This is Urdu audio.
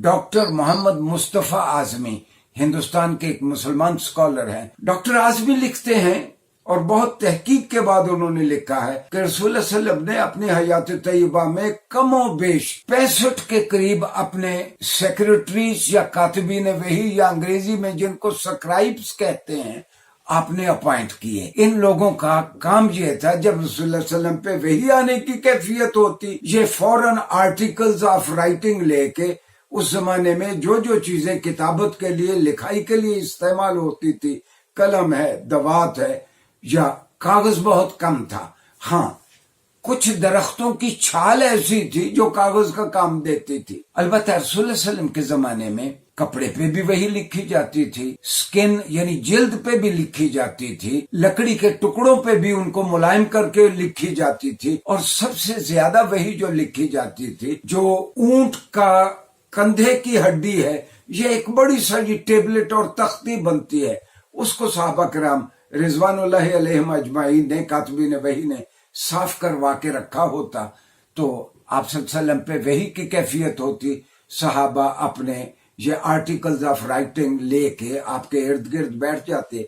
ڈاکٹر محمد مصطفیٰ اعظمی ہندوستان کے ایک مسلمان اسکالر ہیں۔ ڈاکٹر اعظمی لکھتے ہیں اور بہت تحقیق کے بعد انہوں نے لکھا ہے کہ رسول اللہ صلی اللہ علیہ وسلم نے اپنی حیات طیبہ میں کم و بیش 65 کے قریب اپنے سیکریٹریز یا کاتبین وحی یا انگریزی میں جن کو سکرائبز کہتے ہیں آپ نے اپوائنٹ کیے۔ ان لوگوں کا کام یہ تھا جب رسول اللہ صلی اللہ علیہ وسلم پہ وحی آنے کی کیفیت ہوتی، یہ فوراً آرٹیکلز آف رائٹنگ لے کے اس زمانے میں جو چیزیں کتابت کے لیے لکھائی کے لیے استعمال ہوتی تھی، قلم ہے، دوات ہے یا کاغذ بہت کم تھا، ہاں کچھ درختوں کی چھال ایسی تھی جو کاغذ کا کام دیتی تھی۔ البتہ رسول اللہ صلی اللہ علیہ وسلم کے زمانے میں کپڑے پہ بھی وہی لکھی جاتی تھی، سکن یعنی جلد پہ بھی لکھی جاتی تھی، لکڑی کے ٹکڑوں پہ بھی ان کو ملائم کر کے لکھی جاتی تھی، اور سب سے زیادہ وہی جو لکھی جاتی تھی جو اونٹ کا کندھے کی ہڈی ہے، یہ ایک بڑی ساری ٹیبلٹ اور تختی بنتی ہے، اس کو صحابہ کرام رضوان اللہ علیہم اجمعین نے کاتبین وحی نے صاف کروا کے رکھا ہوتا تو آپ صلی اللہ علیہ وسلم پہ وحی کی کیفیت ہوتی، صحابہ اپنے یہ آرٹیکلز آف رائٹنگ لے کے آپ کے ارد گرد بیٹھ جاتے۔